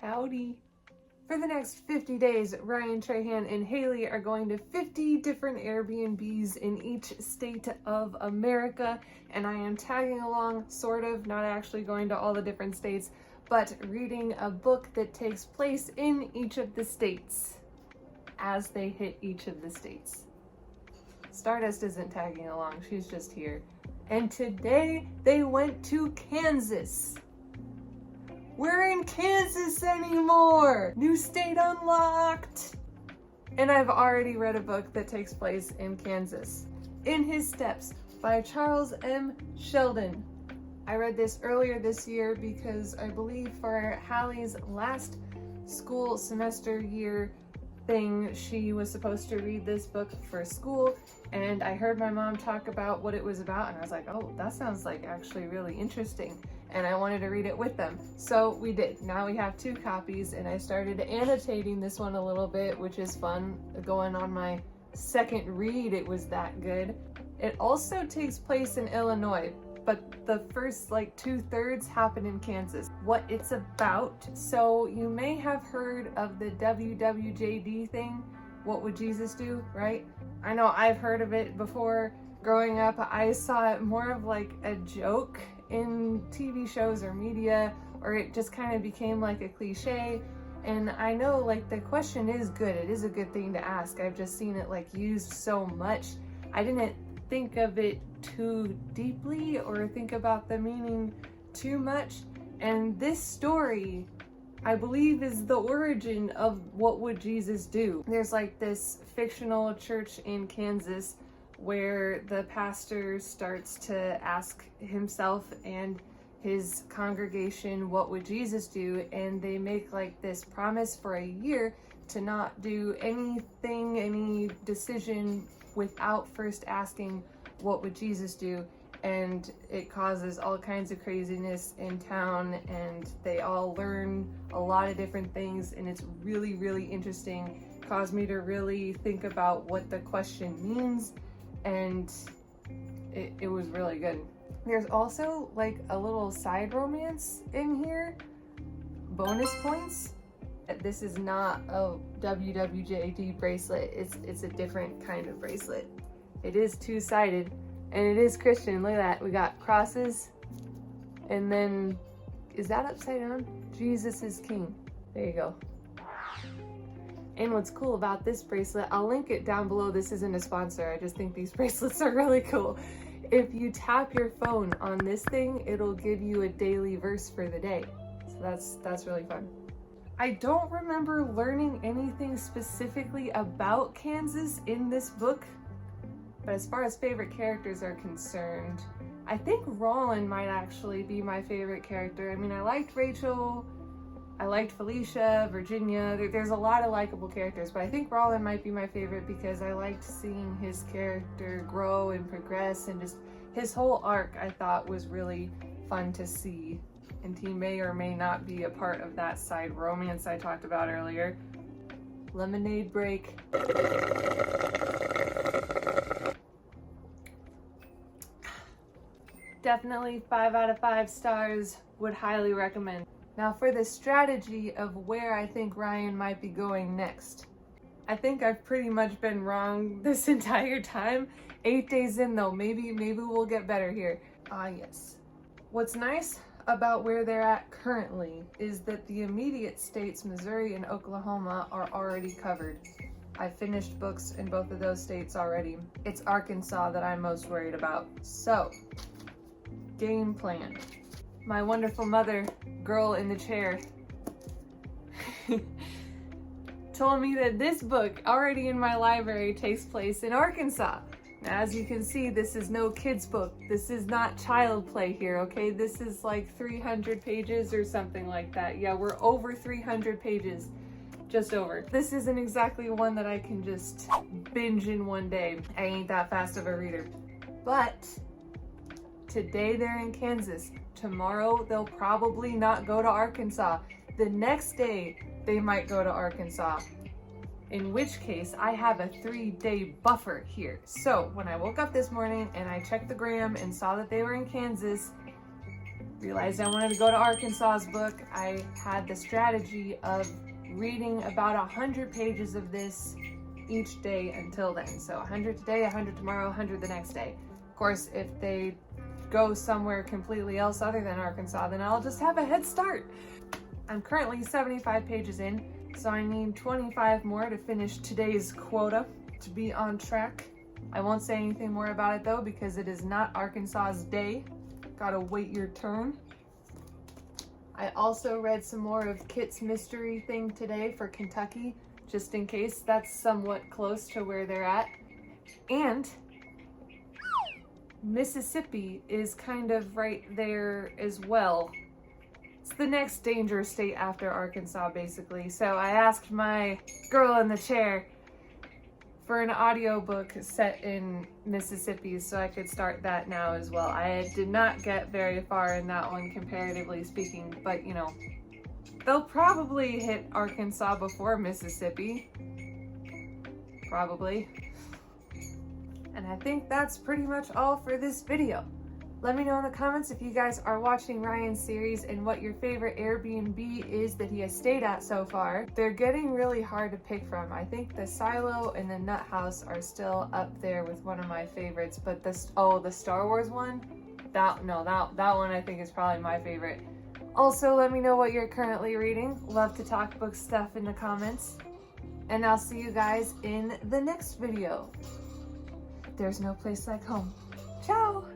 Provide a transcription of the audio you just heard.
Howdy. For the next 50 days, Ryan, Trahan, and Haley are going to 50 different Airbnbs in each state of America, and I am tagging along, sort of, not actually going to all the different states, but reading a book that takes place in each of the states as they hit each of the states. Stardust isn't tagging along, she's just here. And today they went to Kansas. We're in Kansas anymore! New state unlocked! And I've already read a book that takes place in Kansas. In His Steps by Charles M. Sheldon. I read this earlier this year because I believe for Hallie's last school semester year thing, she was supposed to read this book for school, and I heard my mom talk about what it was about, and I was like, oh, that sounds like actually really interesting. And I wanted to read it with them. So we did. Now we have 2 copies, and I started annotating this one a little bit, which is fun. Going on my second read, it was that good. It also takes place in Illinois, but the first 2/3 happen in Kansas. What it's about, so you may have heard of the WWJD thing, What Would Jesus Do, right? I know I've heard of it before. Growing up, I saw it more of like a joke in TV shows or media, or it just kind of became like a cliche. And I know the question is good, it is a good thing to ask. I've just seen it used so much. I didn't think of it too deeply or think about the meaning too much. And this story, I believe, is the origin of What Would Jesus Do? There's this fictional church in Kansas where the pastor starts to ask himself and his congregation, what would Jesus do? And they make this promise for a year to not do anything, any decision without first asking, what would Jesus do? And it causes all kinds of craziness in town, and they all learn a lot of different things, and it's really, really interesting. Caused me to really think about what the question means, and it was really good. There's also a little side romance in here, bonus points. This is not a WWJD bracelet, it's a different kind of bracelet. It is 2-sided, and it is Christian. Look at that, we got crosses, and then, is that upside down? Jesus is King. There you go. And what's cool about this bracelet, I'll link it down below. This isn't a sponsor, I just think these bracelets are really cool. If you tap your phone on this thing, it'll give you a daily verse for the day. So that's really fun. I don't remember learning anything specifically about Kansas in this book, but as far as favorite characters are concerned, I think Roland might actually be my favorite character. I mean, I liked Rachel, I liked Felicia, Virginia. There's a lot of likable characters, but I think Roland might be my favorite because I liked seeing his character grow and progress, and just his whole arc I thought was really fun to see. And he may or may not be a part of that side romance I talked about earlier. Lemonade break. Definitely 5 out of 5 stars, would highly recommend. Now for the strategy of where I think Ryan might be going next. I think I've pretty much been wrong this entire time. 8 days in though, maybe we'll get better here. Yes. What's nice about where they're at currently is that the immediate states, Missouri and Oklahoma, are already covered. I finished books in both of those states already. It's Arkansas that I'm most worried about. So, game plan. My wonderful mother, girl in the chair, told me that this book, already in my library, takes place in Arkansas. Now, as you can see, this is no kids book. This is not child play here, okay? This is 300 pages or something like that. Yeah, we're over 300 pages, just over. This isn't exactly one that I can just binge in one day. I ain't that fast of a reader. But today they're in Kansas. Tomorrow they'll probably not go to Arkansas. The next day they might go to Arkansas. In which case I have a 3-day buffer here. So when I woke up this morning and I checked the gram and saw that they were in Kansas, realized I wanted to go to Arkansas's book, I had the strategy of reading about 100 pages of this each day until then. So 100 today, 100 tomorrow, 100 the next day. Of course, if they go somewhere completely else other than Arkansas, then I'll just have a head start. I'm currently 75 pages in, so I need 25 more to finish today's quota to be on track. I won't say anything more about it though, because it is not Arkansas's day. Gotta wait your turn. I also read some more of Kit's mystery thing today for Kentucky, just in case that's somewhat close to where they're at. And Mississippi is kind of right there as well. It's the next dangerous state after Arkansas, basically. So I asked my girl in the chair for an audiobook set in Mississippi so I could start that now as well. I did not get very far in that one, comparatively speaking, but you know, they'll probably hit Arkansas before Mississippi. Probably. And I think that's pretty much all for this video. Let me know in the comments if you guys are watching Ryan's series and what your favorite Airbnb is that he has stayed at so far. They're getting really hard to pick from. I think the Silo and the Nut House are still up there with one of my favorites, but the Star Wars one, that one I think is probably my favorite. Also, let me know what you're currently reading. Love to talk book stuff in the comments. And I'll see you guys in the next video. There's no place like home. Ciao!